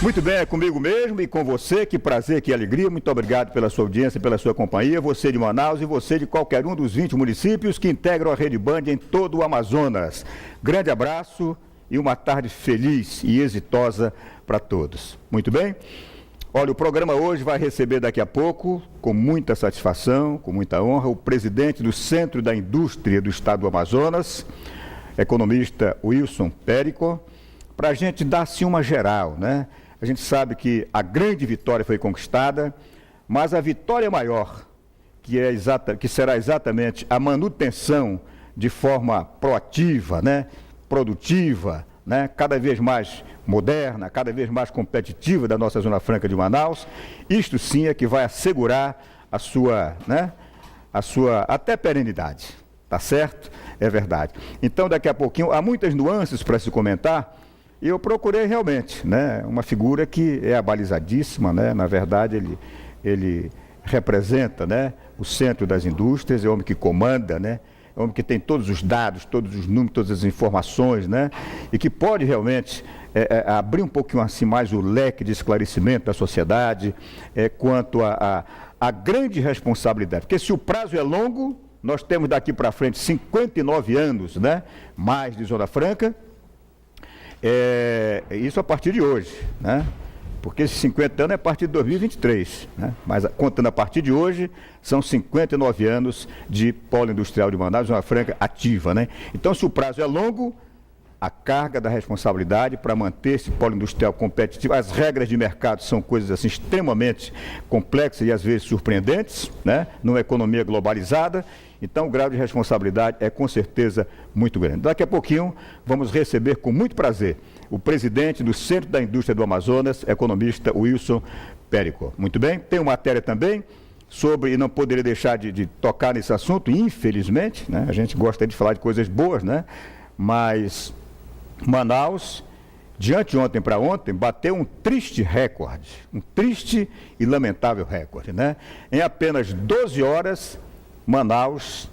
Muito bem, é comigo mesmo e com você, que prazer, que alegria. Muito obrigado pela sua audiência, pela sua companhia, você de Manaus e você de qualquer um dos 20 municípios que integram a Rede Band em todo o Amazonas. Grande abraço e uma tarde feliz e exitosa para todos. Muito bem? Olha, o programa hoje vai receber daqui a pouco, com muita satisfação, com muita honra, o presidente do Centro da Indústria do Estado do Amazonas, economista Wilson Périco, para a gente dar assim uma geral, né? A gente sabe que a grande vitória foi conquistada, mas a vitória maior, que será exatamente a manutenção de forma proativa, né? Produtiva, né? Cada vez mais moderna, cada vez mais competitiva da nossa Zona Franca de Manaus. Isto sim é que vai assegurar a sua, né? A sua até perenidade, tá certo? É verdade. Então, daqui a pouquinho, há muitas nuances para se comentar. E eu procurei realmente, né, uma figura que é abalizadíssima, né, na verdade ele representa, né, o centro das indústrias, é o homem que comanda, né, é o homem que tem todos os dados, todos os números, todas as informações, né, e que pode realmente abrir um pouquinho assim mais o leque de esclarecimento da sociedade quanto a grande responsabilidade, porque se o prazo é longo, nós temos daqui para frente 59 anos, né, mais de Zona Franca. Isso a partir de hoje, né? Porque esses 50 anos é a partir de 2023, né? Mas contando a partir de hoje, são 59 anos de polo industrial de Manaus, Zona Franca ativa, né? Então, se o prazo é longo, a carga da responsabilidade para manter esse polo industrial competitivo, as regras de mercado são coisas assim extremamente complexas e às vezes surpreendentes, né? Numa economia globalizada. Então, o grau de responsabilidade é com certeza muito grande. Daqui a pouquinho, vamos receber com muito prazer o presidente do Centro da Indústria do Amazonas, economista Wilson Périco. Muito bem? Tem uma matéria também sobre, e não poderia deixar de tocar nesse assunto, infelizmente, né? A gente gosta de falar de coisas boas, né? Mas Manaus, de anteontem para ontem, bateu um triste recorde, um triste e lamentável recorde, né? Em apenas 12 horas, Manaus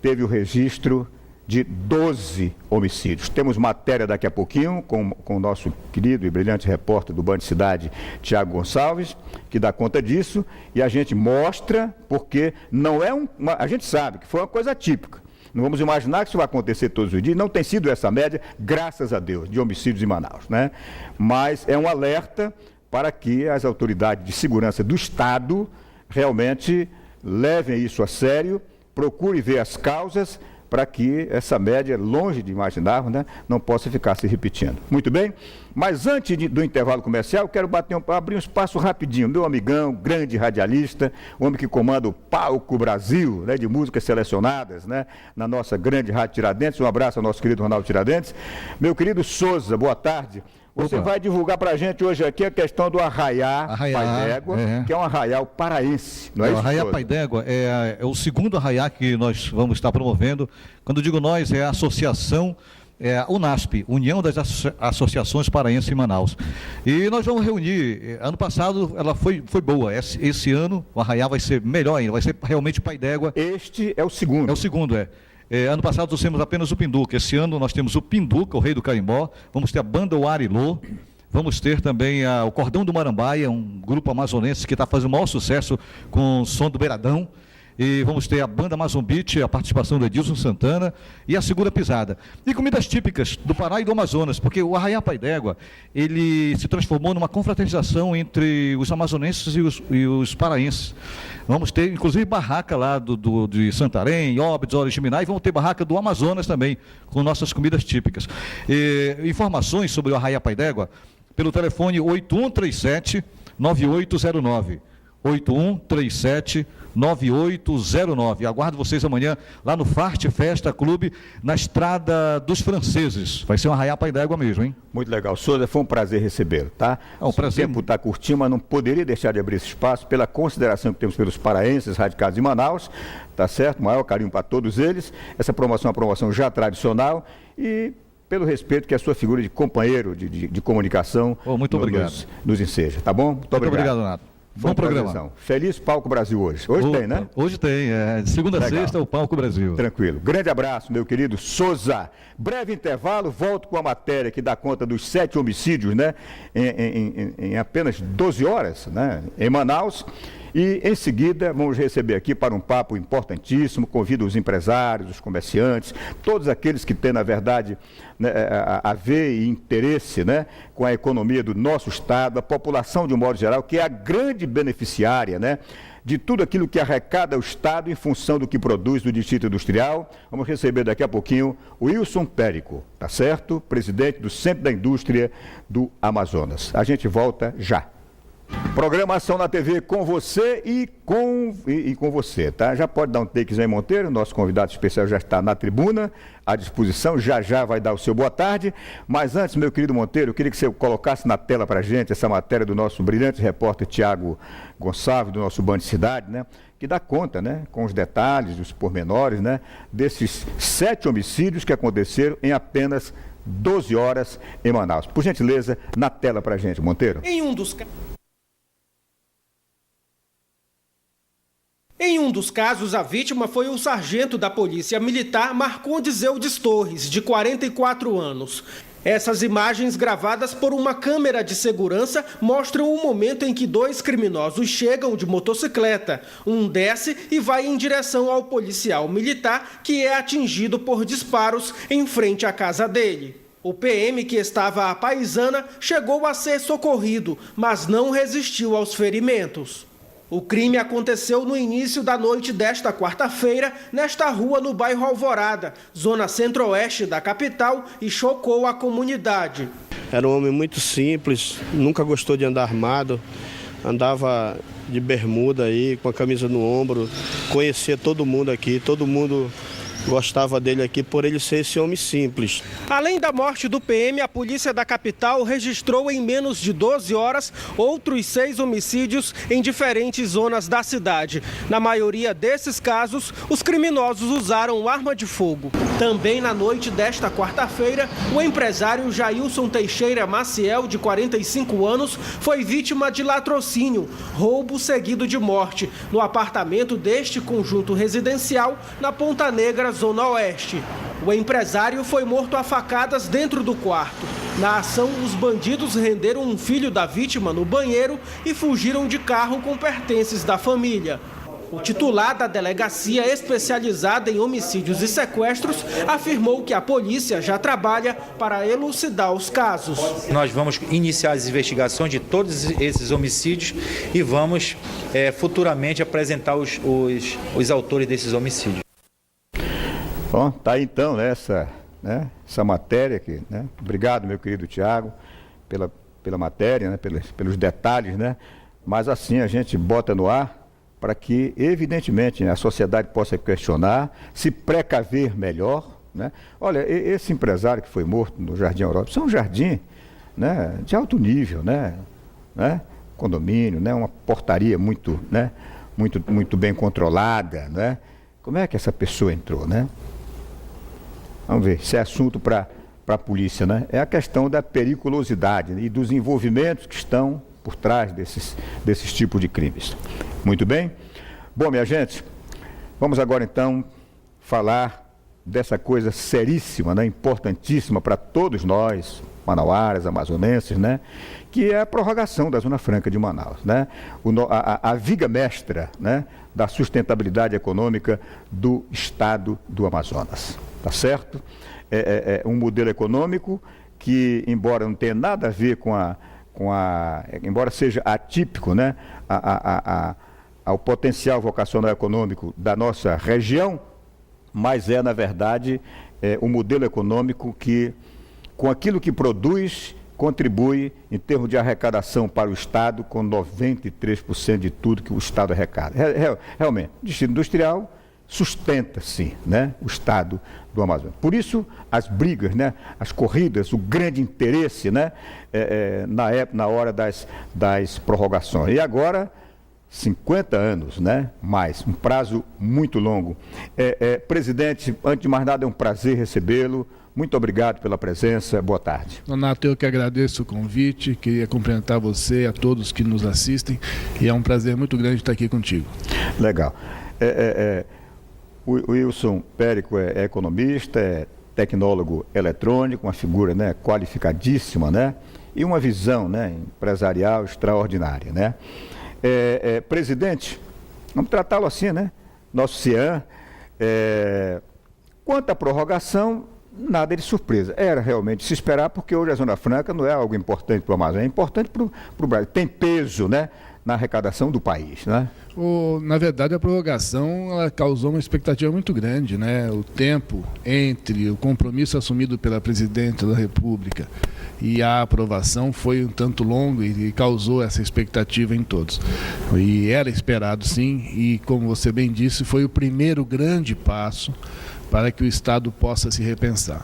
teve o registro de 12 homicídios. Temos matéria daqui a pouquinho com o nosso querido e brilhante repórter do Band Cidade, Tiago Gonçalves, que dá conta disso, e a gente mostra porque não é a gente sabe que foi uma coisa atípica. Não vamos imaginar que isso vai acontecer todos os dias, não tem sido essa média, graças a Deus, de homicídios em Manaus, né? Mas é um alerta para que as autoridades de segurança do Estado realmente levem isso a sério, procurem ver as causas para que essa média, longe de imaginarmos, né, não possa ficar se repetindo. Muito bem? Mas antes do intervalo comercial, quero abrir um espaço rapidinho. Meu amigão, grande radialista, o homem que comanda o Palco Brasil, né, de músicas selecionadas, né, na nossa grande Rádio Tiradentes. Um abraço ao nosso querido Ronaldo Tiradentes. Meu querido Souza, boa tarde. Você vai divulgar para a gente hoje aqui a questão do Arraiá Pai d'Égua, que é um arraial paraense, não é isso? O Arraiá Pai d'Égua é o segundo arraiá que nós vamos estar promovendo. Quando digo nós, é a associação, UNASP, União das Associações Paraenses em Manaus. E nós vamos reunir, ano passado ela foi boa, esse ano o arraiá vai ser melhor ainda, vai ser realmente Pai d'Égua. Este é o segundo. É o segundo, ano passado nós temos apenas o Pinduca, esse ano nós temos o Pinduca, o Rei do Carimbó, vamos ter a banda O Arilô, vamos ter também o Cordão do Marambaia, um grupo amazonense que está fazendo o maior sucesso com o som do Beiradão, e vamos ter a banda Amazon Beat, a participação do Edilson Santana e a Segura Pisada. E comidas típicas do Pará e do Amazonas, porque o Arraiá Pai d'Égua, ele se transformou numa confraternização entre os amazonenses e os paraenses. Vamos ter, inclusive, barraca lá de Santarém, Óbidos, Oriximiná, e vamos ter barraca do Amazonas também, com nossas comidas típicas. Informações sobre o Arraiá Pai d'Égua, pelo telefone 8137-9809. 8137-9809. Aguardo vocês amanhã lá no Farte Festa Clube, na Estrada dos Franceses. Vai ser um Arraiá Pai d'Égua mesmo, hein? Muito legal. Souza, foi um prazer recebê-lo, tá? É um prazer. O tempo está curtinho, mas não poderia deixar de abrir esse espaço pela consideração que temos pelos paraenses radicados em Manaus, tá certo? Maior carinho para todos eles. Essa promoção é uma promoção já tradicional e pelo respeito que a sua figura de companheiro de comunicação muito obrigado. Nos enseja, tá bom? Muito obrigado, Nato. Bom programa. Feliz Palco Brasil hoje. Hoje tem, né? Hoje tem, de segunda a sexta, o Palco Brasil. Tranquilo. Grande abraço, meu querido Souza. Breve intervalo, volto com a matéria que dá conta dos 7 homicídios, né? Em apenas 12 horas, né? Em Manaus. E, em seguida, vamos receber aqui para um papo importantíssimo, convido os empresários, os comerciantes, todos aqueles que têm, na verdade, né, a ver e interesse, né, com a economia do nosso Estado, a população de um modo geral, que é a grande beneficiária, né, de tudo aquilo que arrecada o Estado em função do que produz do Distrito Industrial. Vamos receber daqui a pouquinho o Wilson Périco, tá certo? Presidente do Centro da Indústria do Amazonas. A gente volta já. Programação na TV com você e com você, tá? Já pode dar um takezinho, Monteiro, nosso convidado especial já está na tribuna, à disposição, já vai dar o seu boa tarde, mas antes, meu querido Monteiro, eu queria que você colocasse na tela pra gente essa matéria do nosso brilhante repórter Tiago Gonçalves, do nosso Band Cidade, né? Que dá conta, né? Com os detalhes, os pormenores, né? Desses 7 homicídios que aconteceram em apenas 12 horas em Manaus. Por gentileza, na tela pra gente, Monteiro. Em um dos casos, a vítima foi o sargento da Polícia Militar Marcondes Eudes Torres, de 44 anos. Essas imagens, gravadas por uma câmera de segurança, mostram o momento em que 2 criminosos chegam de motocicleta. Um desce e vai em direção ao policial militar, que é atingido por disparos em frente à casa dele. O PM, que estava à paisana, chegou a ser socorrido, mas não resistiu aos ferimentos. O crime aconteceu no início da noite desta quarta-feira, nesta rua no bairro Alvorada, zona centro-oeste da capital, e chocou a comunidade. Era um homem muito simples, nunca gostou de andar armado, andava de bermuda aí, com a camisa no ombro, conhecia todo mundo aqui, todo mundo gostava dele aqui por ele ser esse homem simples. Além da morte do PM, a polícia da capital registrou em menos de 12 horas outros 6 homicídios em diferentes zonas da cidade. Na maioria desses casos, os criminosos usaram arma de fogo. Também na noite desta quarta-feira, o empresário Jailson Teixeira Maciel, de 45 anos, foi vítima de latrocínio, roubo seguido de morte, no apartamento deste conjunto residencial na Ponta Negra, Zona Oeste. O empresário foi morto a facadas dentro do quarto. Na ação, os bandidos renderam um filho da vítima no banheiro e fugiram de carro com pertences da família. O titular da delegacia especializada em homicídios e sequestros afirmou que a polícia já trabalha para elucidar os casos. Nós vamos iniciar as investigações de todos esses homicídios e vamos futuramente apresentar os autores desses homicídios. Bom, tá aí então, né, essa matéria aqui, né? Obrigado, meu querido Tiago, pela matéria, né, pelos detalhes, né? Mas assim a gente bota no ar para que, evidentemente, né, a sociedade possa questionar, se precaver melhor, né? Olha, esse empresário que foi morto no Jardim Europa, isso é um jardim, né, de alto nível, né? Condomínio, né? Uma portaria muito, né, muito bem controlada, né? Como é que essa pessoa entrou, né? Vamos ver, isso é assunto para a polícia, né? É a questão da periculosidade, né, e dos envolvimentos que estão por trás desses tipos de crimes. Muito bem? Bom, minha gente, vamos agora então falar dessa coisa seríssima, né, importantíssima para todos nós, manauaras, amazonenses, né, que é a prorrogação da Zona Franca de Manaus, né? A viga mestra, né, da sustentabilidade econômica do Estado do Amazonas. Tá certo? É um modelo econômico que, embora não tenha nada a ver embora seja atípico, né, ao potencial vocacional econômico da nossa região, mas na verdade, um modelo econômico que, com aquilo que produz, contribui em termos de arrecadação para o Estado com 93% de tudo que o Estado arrecada. Realmente, o Distrito Industrial sustenta, sim, né, o Estado do Amazonas. Por isso, as brigas, né, as corridas, o grande interesse, né, na hora das prorrogações. E agora, 50 anos, né, mais, um prazo muito longo. Presidente, antes de mais nada, é um prazer recebê-lo. muito obrigado pela presença, boa tarde. Nonato, eu que agradeço o convite, queria cumprimentar você e a todos que nos assistem, e é um prazer muito grande estar aqui contigo. Legal. O Wilson Périco é economista, é tecnólogo eletrônico, uma figura, né, qualificadíssima, né, e uma visão, né, empresarial extraordinária, né. Presidente, vamos tratá-lo assim, né, nosso CIAN, quanto à prorrogação, nada de surpresa. Era realmente se esperar, porque hoje a Zona Franca não é algo importante para o Amazonas, é importante para o Brasil, tem peso, né, na arrecadação do país, né? Na verdade, a prorrogação ela causou uma expectativa muito grande, né? O tempo entre o compromisso assumido pela Presidenta da República e a aprovação foi um tanto longo e causou essa expectativa em todos. E era esperado, sim, e como você bem disse, foi o primeiro grande passo para que o Estado possa se repensar.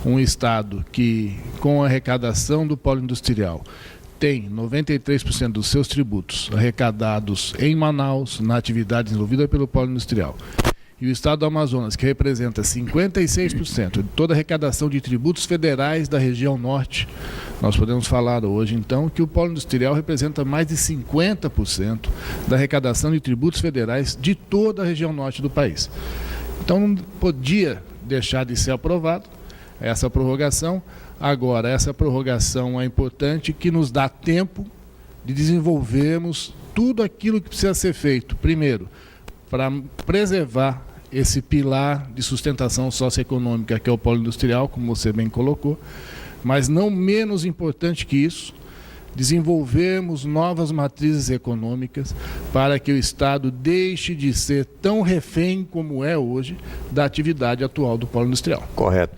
Um Estado que, com a arrecadação do polo industrial, tem 93% dos seus tributos arrecadados em Manaus, na atividade desenvolvida pelo polo industrial. E o Estado do Amazonas, que representa 56% de toda a arrecadação de tributos federais da região norte, nós podemos falar hoje, então, que o polo industrial representa mais de 50% da arrecadação de tributos federais de toda a região norte do país. Então, não podia deixar de ser aprovado essa prorrogação. Agora, essa prorrogação é importante, que nos dá tempo de desenvolvermos tudo aquilo que precisa ser feito. Primeiro, para preservar esse pilar de sustentação socioeconômica que é o polo industrial, como você bem colocou, mas não menos importante que isso, desenvolvermos novas matrizes econômicas para que o Estado deixe de ser tão refém como é hoje da atividade atual do polo industrial. Correto.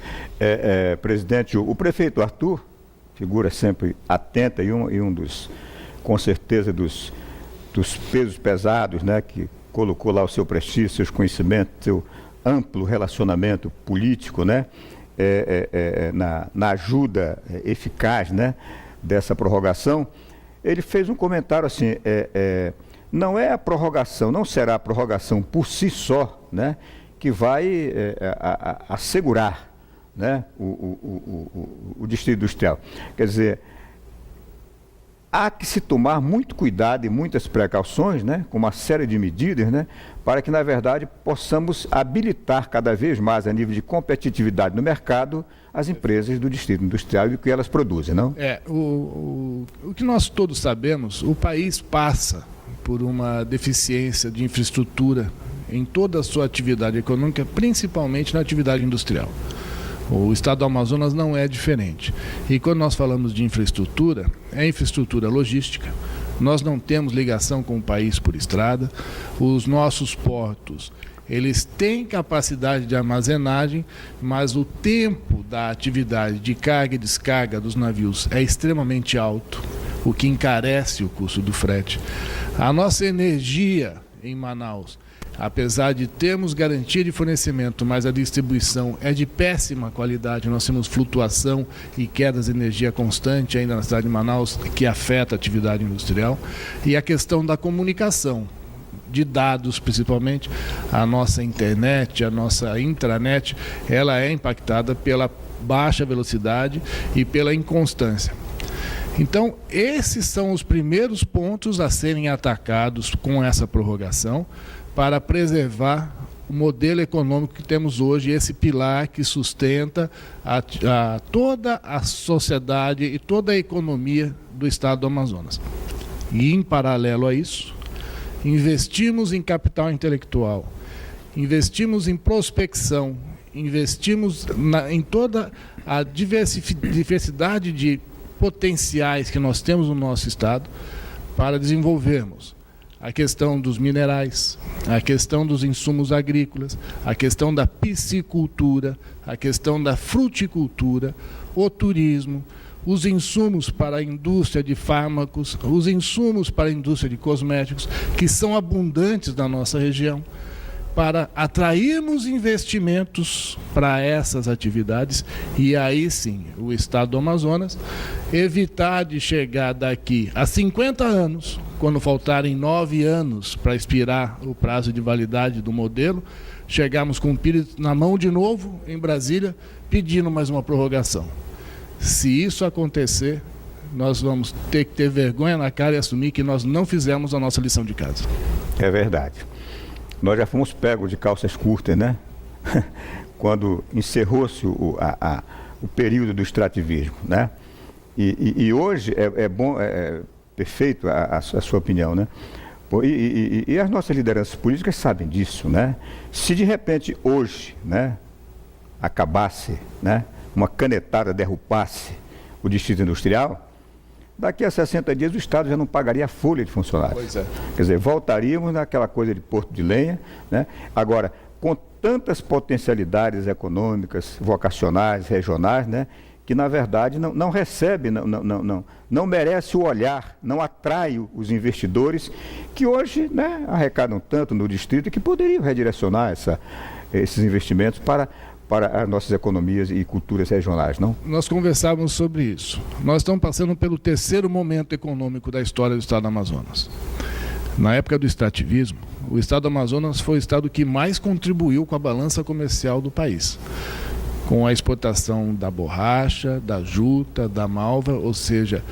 Presidente, o prefeito Arthur, figura sempre atenta e um dos, com certeza, dos pesos pesados, né, que colocou lá o seu prestígio, seus conhecimentos, seu amplo relacionamento político, né, na ajuda eficaz, né, dessa prorrogação. Ele fez um comentário assim, não é a prorrogação, não será a prorrogação por si só, né, que vai assegurar, né, o distrito industrial. Quer dizer, há que se tomar muito cuidado e muitas precauções, né, com uma série de medidas, né, para que, na verdade, possamos habilitar cada vez mais, a nível de competitividade no mercado, as empresas do distrito industrial e o que elas produzem, não? O que nós todos sabemos, o país passa por uma deficiência de infraestrutura em toda a sua atividade econômica, principalmente na atividade industrial. O Estado do Amazonas não é diferente. E quando nós falamos de infraestrutura, é infraestrutura logística. Nós não temos ligação com o país por estrada. Os nossos portos, eles têm capacidade de armazenagem, mas o tempo da atividade de carga e descarga dos navios é extremamente alto, o que encarece o custo do frete. A nossa energia em Manaus, apesar de termos garantia de fornecimento, mas a distribuição é de péssima qualidade, nós temos flutuação e quedas de energia constante ainda na cidade de Manaus, que afeta a atividade industrial, e a questão da comunicação, de dados principalmente, a nossa internet, a nossa intranet, ela é impactada pela baixa velocidade e pela inconstância. Então, esses são os primeiros pontos a serem atacados com essa prorrogação, para preservar o modelo econômico que temos hoje, esse pilar que sustenta toda a sociedade e toda a economia do Estado do Amazonas. E, em paralelo a isso, investimos em capital intelectual, investimos em prospecção, investimos em toda a diversidade de potenciais que nós temos no nosso Estado para desenvolvermos a questão dos minerais, a questão dos insumos agrícolas, a questão da piscicultura, a questão da fruticultura, o turismo, os insumos para a indústria de fármacos, os insumos para a indústria de cosméticos, que são abundantes na nossa região, para atrairmos investimentos para essas atividades e aí sim o Estado do Amazonas evitar de chegar daqui a 50 anos, quando faltarem 9 anos para expirar o prazo de validade do modelo, chegarmos com o Pires na mão de novo, em Brasília, pedindo mais uma prorrogação. Se isso acontecer, nós vamos ter que ter vergonha na cara e assumir que nós não fizemos a nossa lição de casa. É verdade. Nós já fomos pegos de calças curtas, né? Quando encerrou-se o período do extrativismo, né? E hoje é bom, perfeito a sua opinião, né? E as nossas lideranças políticas sabem disso, né? Se de repente hoje, né, acabasse, né, uma canetada derrubasse o distrito industrial, daqui a 60 dias o Estado já não pagaria a folha de funcionários. Pois é. Quer dizer, voltaríamos naquela coisa de porto de lenha, né? Agora, com tantas potencialidades econômicas, vocacionais, regionais, né, que na verdade não recebe, não merece o olhar, não atrai os investidores que hoje, né, arrecadam tanto no distrito que poderiam redirecionar esses investimentos para as nossas economias e culturas regionais, não? Nós conversávamos sobre isso. Nós estamos passando pelo terceiro momento econômico da história do Estado do Amazonas. Na época do extrativismo, o Estado do Amazonas foi o estado que mais contribuiu com a balança comercial do país, com a exportação da borracha, da juta, da malva, ou seja,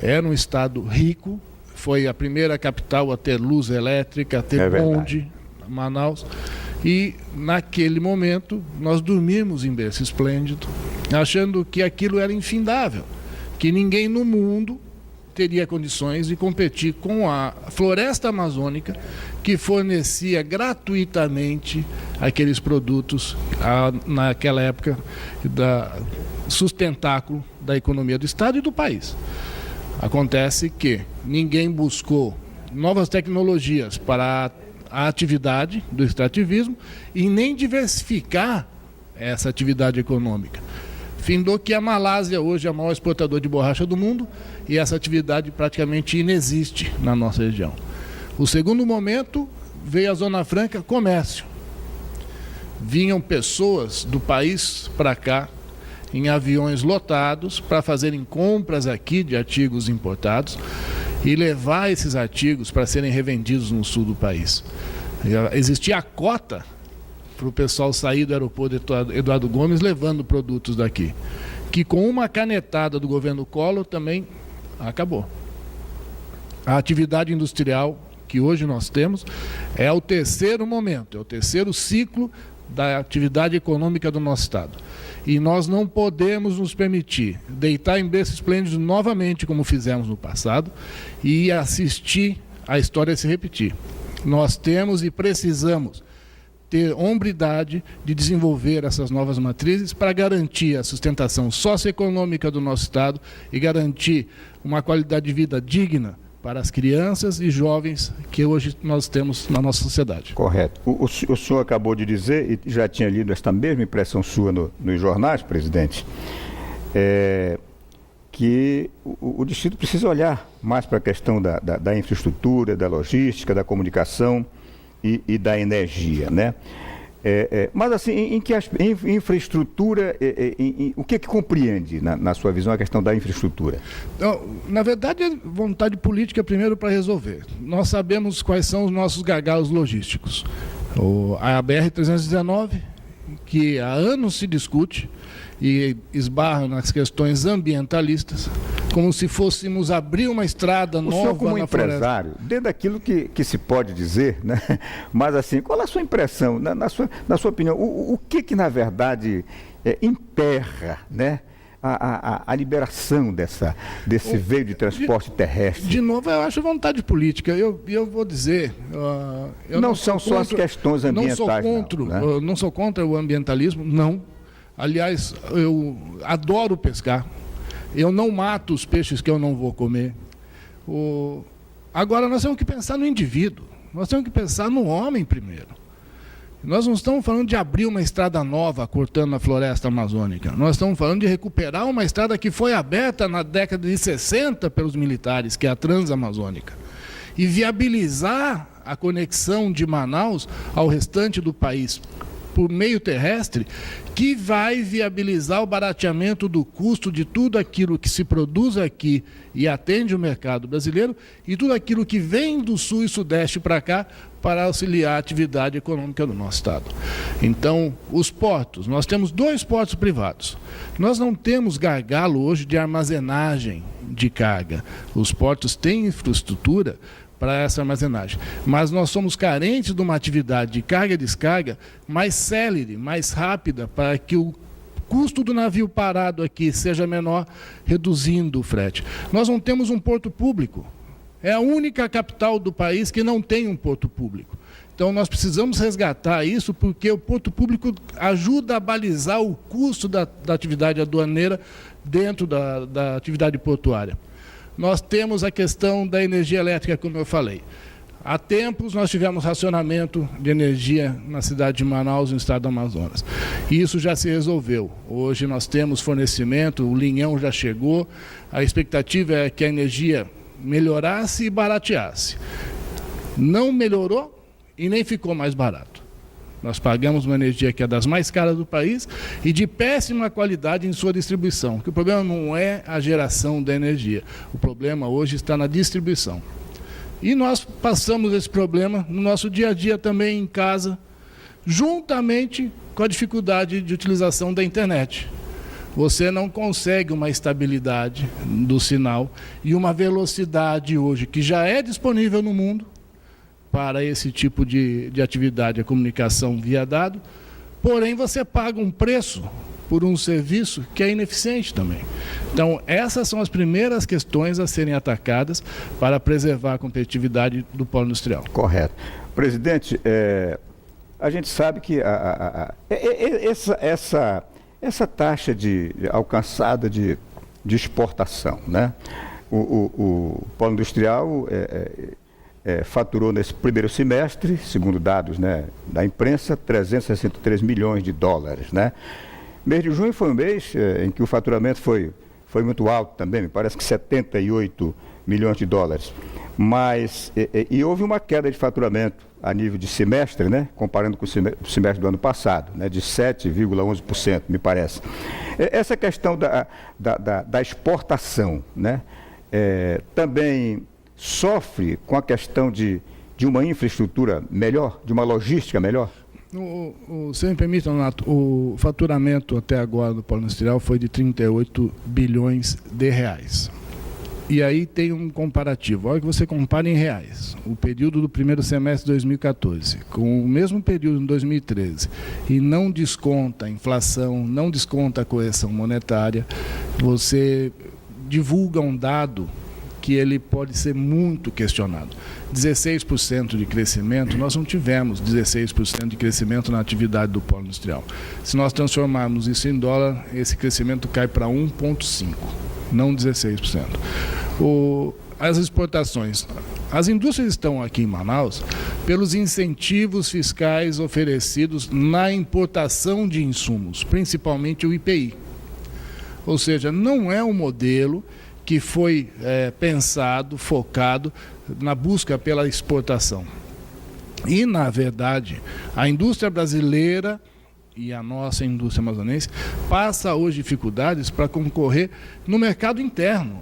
era um estado rico, foi a primeira capital a ter luz elétrica, a ter bonde, Manaus, e naquele momento nós dormimos em berço esplêndido, achando que aquilo era infindável, que ninguém no mundo teria condições de competir com a floresta amazônica que fornecia gratuitamente aqueles produtos naquela época da sustentáculo da economia do Estado e do país. Acontece que ninguém buscou novas tecnologias para a atividade do extrativismo e nem diversificar essa atividade econômica. Findou que a Malásia hoje é o maior exportador de borracha do mundo e essa atividade praticamente inexiste na nossa região. O segundo momento veio a Zona Franca, comércio. Vinham pessoas do país para cá em aviões lotados para fazerem compras aqui de artigos importados e levar esses artigos para serem revendidos no sul do país. Existia a cota para o pessoal sair do aeroporto Eduardo Gomes levando produtos daqui, que com uma canetada do governo Collor também acabou. A atividade industrial que hoje nós temos é o terceiro momento, é o terceiro ciclo da atividade econômica do nosso estado. E nós não podemos nos permitir deitar em berço esplêndido novamente, como fizemos no passado, e assistir a história se repetir. Nós temos e precisamos ter hombridade de desenvolver essas novas matrizes para garantir a sustentação socioeconômica do nosso estado e garantir uma qualidade de vida digna para as crianças e jovens que hoje nós temos na nossa sociedade. Correto. O senhor acabou de dizer, e já tinha lido esta mesma impressão sua nos jornais, presidente, que o distrito precisa olhar mais para a questão da infraestrutura, da logística, da comunicação e da energia, né? Mas assim, em que infraestrutura, o que compreende na sua visão a questão da infraestrutura? Então, na verdade, é vontade política primeiro para resolver. Nós sabemos quais são os nossos gargalos logísticos. A BR-319, que há anos se discute e esbarra nas questões ambientalistas, como se fôssemos abrir uma estrada nova na floresta. O senhor, como empresário, dentro daquilo que se pode dizer, né? Mas assim, qual é a sua impressão, na sua opinião, o que na verdade emperra, né, a liberação desse veio de transporte terrestre? De novo, eu acho vontade política. Eu vou dizer... não são só as questões ambientais. Não sou contra o ambientalismo, não. Aliás, eu adoro pescar. Eu não mato os peixes que eu não vou comer. Agora, nós temos que pensar no indivíduo. Nós temos que pensar no homem primeiro. Nós não estamos falando de abrir uma estrada nova cortando a floresta amazônica. Nós estamos falando de recuperar uma estrada que foi aberta na década de 60 pelos militares, que é a Transamazônica, e viabilizar a conexão de Manaus ao restante do país. por meio terrestre, que vai viabilizar o barateamento do custo de tudo aquilo que se produz aqui e atende o mercado brasileiro e tudo aquilo que vem do sul e sudeste para cá para auxiliar a atividade econômica do nosso estado. Então, os portos, nós temos 2 portos privados. Nós não temos gargalo hoje de armazenagem de carga. Os portos têm infraestrutura para essa armazenagem. Mas nós somos carentes de uma atividade de carga e descarga mais célere, mais rápida, para que o custo do navio parado aqui seja menor, reduzindo o frete. Nós não temos um porto público. É a única capital do país que não tem um porto público. Então nós precisamos resgatar isso, porque o porto público ajuda a balizar o custo da atividade aduaneira dentro da atividade portuária. Nós temos a questão da energia elétrica, como eu falei. Há tempos nós tivemos racionamento de energia na cidade de Manaus, no estado do Amazonas. E isso já se resolveu. Hoje nós temos fornecimento, o linhão já chegou. A expectativa é que a energia melhorasse e barateasse. Não melhorou e nem ficou mais barato. Nós pagamos uma energia que é das mais caras do país e de péssima qualidade em sua distribuição. Porque o problema não é a geração da energia. O problema hoje está na distribuição. E nós passamos esse problema no nosso dia a dia também em casa, juntamente com a dificuldade de utilização da internet. Você não consegue uma estabilidade do sinal e uma velocidade hoje que já é disponível no mundo para esse tipo de atividade, a comunicação via dado, porém você paga um preço por um serviço que é ineficiente também. Então, essas são as primeiras questões a serem atacadas para preservar a competitividade do polo industrial. Correto. Presidente, a gente sabe que essa taxa alcançada de exportação, né? O polo industrial faturou nesse primeiro semestre, segundo dados, né, da imprensa, 363 milhões de dólares, né? Mês de junho foi um mês em que o faturamento foi muito alto também, me parece que 78 milhões de dólares. Mas, e houve uma queda de faturamento a nível de semestre, né, comparando com o semestre do ano passado, né, de 7,11%, me parece. Essa questão da exportação, né, também sofre com a questão de uma infraestrutura melhor, de uma logística melhor? Se me permite, Renato, o faturamento até agora do polo industrial foi de 38 bilhões de reais. E aí tem um comparativo. Olha que você compara em reais. O período do primeiro semestre de 2014 com o mesmo período em 2013 e não desconta a inflação, não desconta a correção monetária, você divulga um dado que ele pode ser muito questionado. 16% de crescimento, nós não tivemos 16% de crescimento na atividade do polo industrial. Se nós transformarmos isso em dólar, esse crescimento cai para 1,5%, não 16%. As exportações. As indústrias estão aqui em Manaus pelos incentivos fiscais oferecidos na importação de insumos, principalmente o IPI. Ou seja, não é um modelo que foi pensado, focado na busca pela exportação. E, na verdade, a indústria brasileira e a nossa indústria amazonense passa hoje dificuldades para concorrer no mercado interno.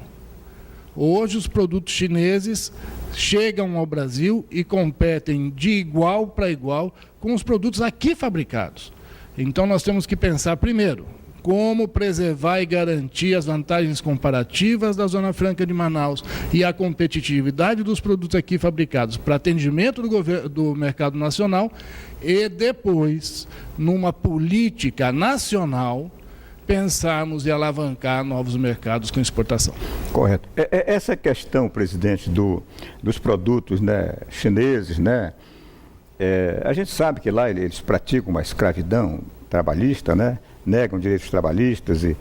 Hoje os produtos chineses chegam ao Brasil e competem de igual para igual com os produtos aqui fabricados. Então nós temos que pensar primeiro como preservar e garantir as vantagens comparativas da Zona Franca de Manaus e a competitividade dos produtos aqui fabricados para atendimento do mercado nacional e depois, numa política nacional, pensarmos em alavancar novos mercados com exportação. Correto. Essa questão, presidente, dos produtos, né, chineses, né, a gente sabe que lá eles praticam uma escravidão trabalhista, né, negam direitos trabalhistas e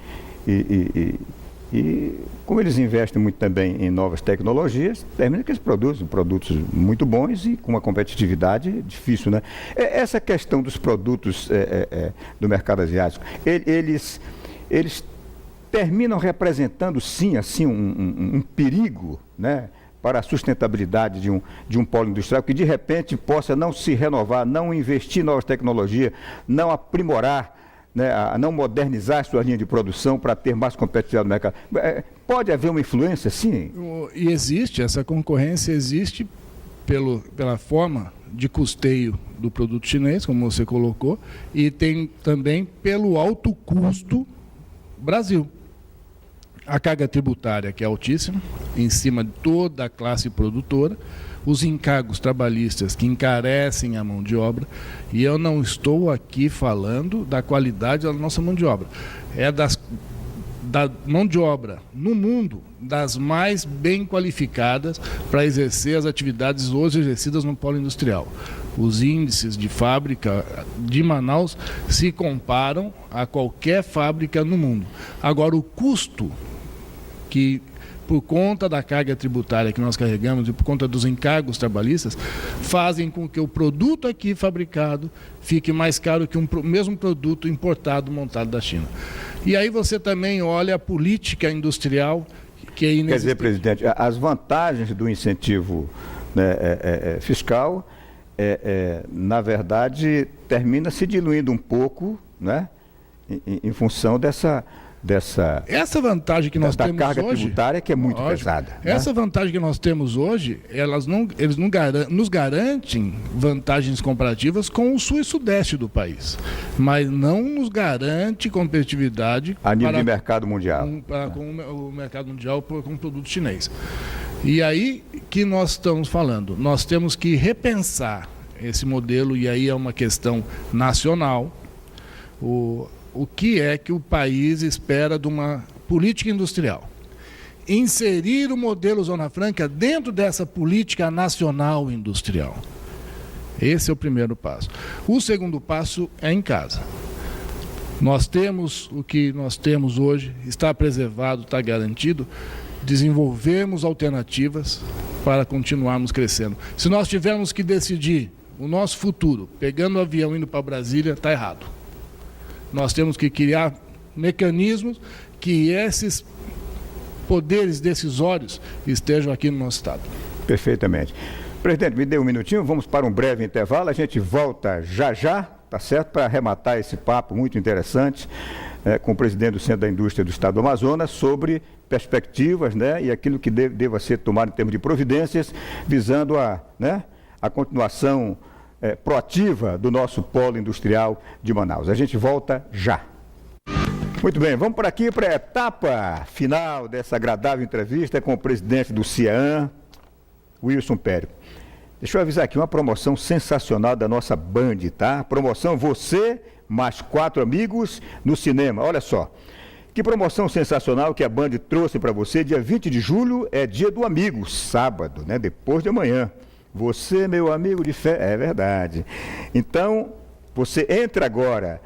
como eles investem muito também em novas tecnologias, termina que eles produzem produtos muito bons e com uma competitividade difícil, né? Essa questão dos produtos do mercado asiático, eles terminam representando sim assim um perigo, né, para a sustentabilidade de um polo industrial que, de repente, possa não se renovar, não investir em novas tecnologias, não aprimorar, né, não modernizar a sua linha de produção para ter mais competitividade no mercado? Pode haver uma influência, sim? E existe, essa concorrência existe pela forma de custeio do produto chinês, como você colocou, e tem também pelo alto custo Brasil. A carga tributária, que é altíssima, em cima de toda a classe produtora, os encargos trabalhistas que encarecem a mão de obra, e eu não estou aqui falando da qualidade da nossa mão de obra, é da mão de obra no mundo, das mais bem qualificadas para exercer as atividades hoje exercidas no polo industrial. Os índices de fábrica de Manaus se comparam a qualquer fábrica no mundo. Agora, o custo que, por conta da carga tributária que nós carregamos e por conta dos encargos trabalhistas, fazem com que o produto aqui fabricado fique mais caro que o mesmo produto importado, montado da China. E aí você também olha a política industrial que é inexistente. Quer dizer, presidente, as vantagens do incentivo, né, fiscal, na verdade, termina se diluindo um pouco, né, em função dessa essa vantagem que nós temos hoje, da carga tributária, que é muito pesada. Essa vantagem que nós temos hoje, eles nos garantem vantagens comparativas com o sul e sudeste do país, mas não nos garante competitividade a nível de mercado mundial. Com o mercado mundial com o produto chinês. E aí que nós estamos falando, nós temos que repensar esse modelo, e aí é uma questão nacional, o que é que o país espera de uma política industrial. Inserir o modelo Zona Franca dentro dessa política nacional industrial. Esse é o primeiro passo. O segundo passo é em casa. Nós temos o que nós temos hoje, está preservado, está garantido, desenvolvermos alternativas para continuarmos crescendo. Se nós tivermos que decidir o nosso futuro, pegando o avião e indo para Brasília, está errado. Nós temos que criar mecanismos que esses poderes decisórios estejam aqui no nosso Estado. Perfeitamente. Presidente, me dê um minutinho, vamos para um breve intervalo, a gente volta já, tá certo? Para arrematar esse papo muito interessante com o presidente do Centro da Indústria do Estado do Amazonas sobre perspectivas, né, e aquilo que deva ser tomado em termos de providências, visando a continuação proativa do nosso polo industrial de Manaus. A gente volta já. Muito bem, vamos por aqui para a etapa final dessa agradável entrevista com o presidente do CIAAM, Wilson Pério. Deixa eu avisar aqui, uma promoção sensacional da nossa Band, tá? Promoção Você mais 4 amigos no cinema. Olha só, que promoção sensacional que a Band trouxe para você. Dia 20 de julho é dia do amigo, sábado, né? Depois de amanhã. Você, meu amigo de fé, é verdade. Então, você entra agora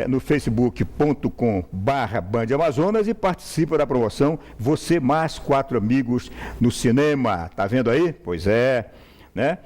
no facebook.com/Band Amazonas e participa da promoção Você mais 4 amigos no cinema. Tá vendo aí? Pois é, né?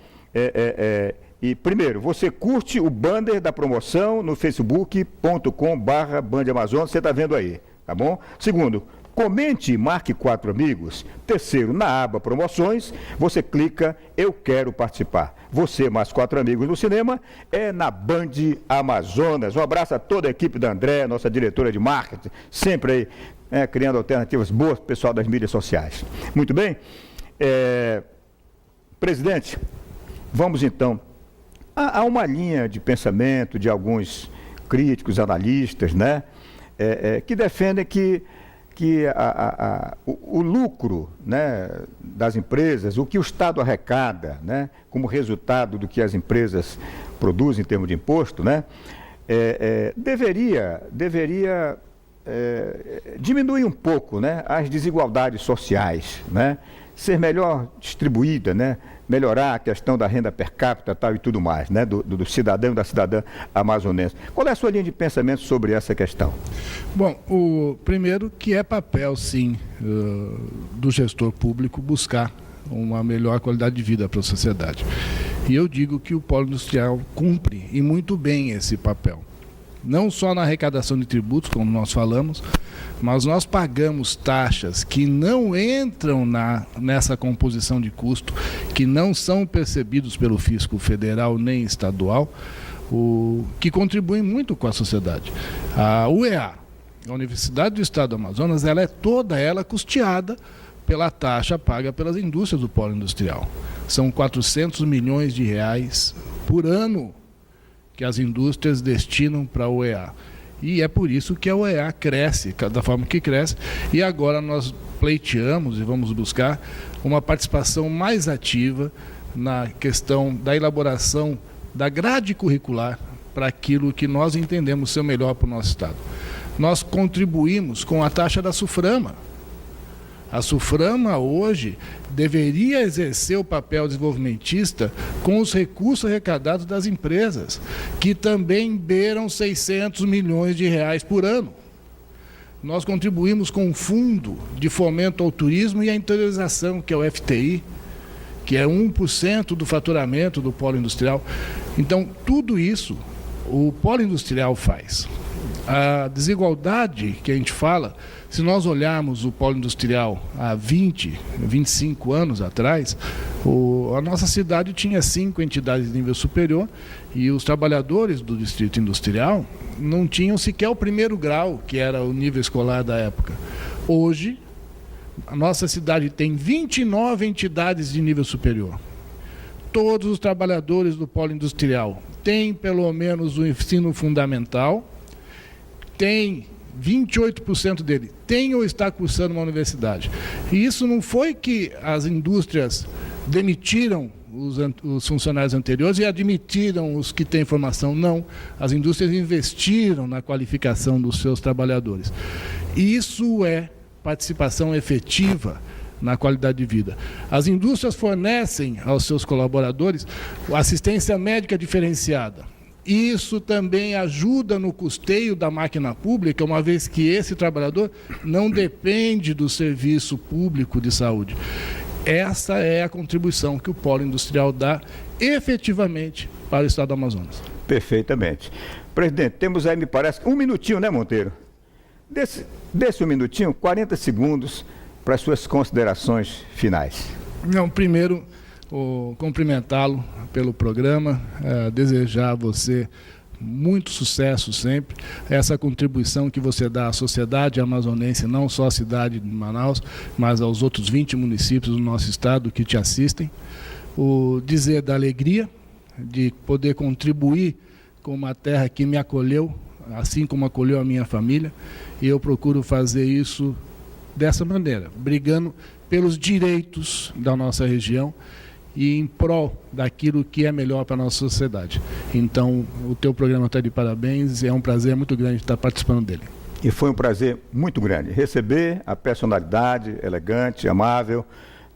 E primeiro, você curte o banner da promoção no facebook.com/Band Amazonas, você está vendo aí, tá bom? Segundo, comente e marque 4 amigos. Terceiro, na aba promoções, você clica Eu Quero Participar. Você mais 4 amigos no cinema é na Band Amazonas. Um abraço a toda a equipe da André, nossa diretora de marketing, sempre aí criando alternativas boas para o pessoal das mídias sociais. Muito bem. Presidente, vamos então. Há uma linha de pensamento de alguns críticos, analistas, né, que defendem que o lucro, né, das empresas, o que o Estado arrecada, né, como resultado do que as empresas produzem em termos de imposto, né, deveria diminuir um pouco, né, as desigualdades sociais, né, ser melhor distribuída, né, melhorar a questão da renda per capita tal, e tudo mais, né, do cidadão e da cidadã amazonense. Qual é a sua linha de pensamento sobre essa questão? Bom, o primeiro que é papel, sim, do gestor público buscar uma melhor qualidade de vida para a sociedade. E eu digo que o polo industrial cumpre, e muito bem, esse papel. não só na arrecadação de tributos, como nós falamos, mas nós pagamos taxas que não entram nessa composição de custo, que não são percebidos pelo fisco federal nem estadual, que contribuem muito com a sociedade. A UEA, a Universidade do Estado do Amazonas, ela é toda ela custeada pela taxa paga pelas indústrias do polo industrial. São 400 milhões de reais por ano que as indústrias destinam para a UEA. E é por isso que a UEA cresce, da forma que cresce, e agora nós pleiteamos e vamos buscar uma participação mais ativa na questão da elaboração da grade curricular para aquilo que nós entendemos ser melhor para o nosso Estado. Nós contribuímos com a taxa da SUFRAMA. A SUFRAMA hoje deveria exercer o papel desenvolvimentista com os recursos arrecadados das empresas, que também beiram 600 milhões de reais por ano. Nós contribuímos com o Fundo de Fomento ao Turismo e à Interiorização, que é o FTI, que é 1% do faturamento do polo industrial. Então, tudo isso o polo industrial faz. A desigualdade que a gente fala, se nós olharmos o polo industrial há 20, 25 anos atrás, a nossa cidade tinha 5 entidades de nível superior e os trabalhadores do distrito industrial não tinham sequer o primeiro grau, que era o nível escolar da época. Hoje, a nossa cidade tem 29 entidades de nível superior. Todos os trabalhadores do polo industrial têm pelo menos o ensino fundamental, tem 28% dele tem ou está cursando uma universidade. E isso não foi que as indústrias demitiram os funcionários anteriores e admitiram os que têm formação. Não, as indústrias investiram na qualificação dos seus trabalhadores. Isso é participação efetiva na qualidade de vida. As indústrias fornecem aos seus colaboradores assistência médica diferenciada. Isso também ajuda no custeio da máquina pública, uma vez que esse trabalhador não depende do serviço público de saúde. Essa é a contribuição que o polo industrial dá efetivamente para o Estado do Amazonas. Perfeitamente. Presidente, temos aí, me parece, um minutinho, né, Monteiro? Desse um minutinho, 40 segundos para as suas considerações finais. Não, primeiro, cumprimentá-lo pelo programa, desejar a você muito sucesso sempre, essa contribuição que você dá à sociedade amazonense, não só à cidade de Manaus, mas aos outros 20 municípios do nosso estado que te assistem. Dizer da alegria de poder contribuir com uma terra que me acolheu, assim como acolheu a minha família, e eu procuro fazer isso dessa maneira, brigando pelos direitos da nossa região e em prol daquilo que é melhor para a nossa sociedade. Então, o teu programa está de parabéns, é um prazer muito grande estar participando dele. E foi um prazer muito grande receber a personalidade elegante, amável,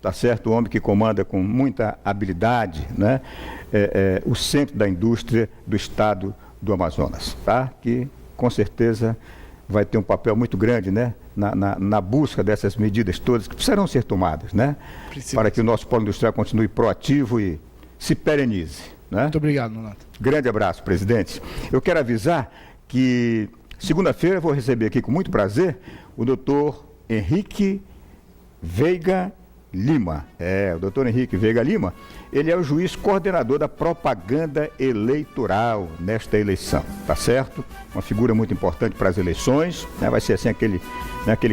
tá certo, o homem que comanda com muita habilidade, né? O centro da indústria do estado do Amazonas, tá? Que com certeza vai ter um papel muito grande, né? Na busca dessas medidas todas que precisarão ser tomadas, né? Para que o nosso polo industrial continue proativo e se perenize, né? Muito obrigado, Nonato. Grande abraço, presidente. Eu quero avisar que segunda-feira vou receber aqui com muito prazer o doutor Henrique Veiga Lima. O doutor Henrique Veiga Lima, ele é o juiz coordenador da propaganda eleitoral nesta eleição, tá certo? Uma figura muito importante para as eleições, né? Vai ser assim aquele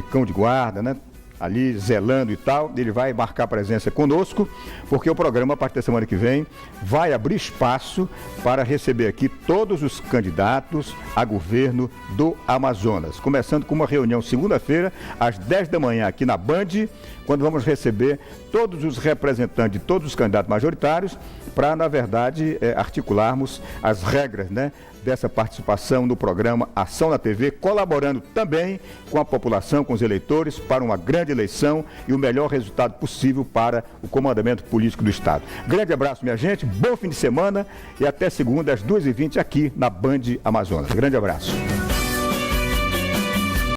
cão de guarda, né? Ali zelando e tal, ele vai marcar presença conosco, porque o programa, a partir da semana que vem, vai abrir espaço para receber aqui todos os candidatos a governo do Amazonas. Começando com uma reunião segunda-feira, às 10 da manhã, aqui na Band, quando vamos receber todos os representantes de todos os candidatos majoritários, para, na verdade, articularmos as regras, né, dessa participação no programa Ação na TV, colaborando também com a população, com os eleitores, para uma grande eleição e o melhor resultado possível para o comandamento político do Estado. Grande abraço, minha gente, bom fim de semana e até segunda às 2h20 aqui na Band Amazonas. Grande abraço.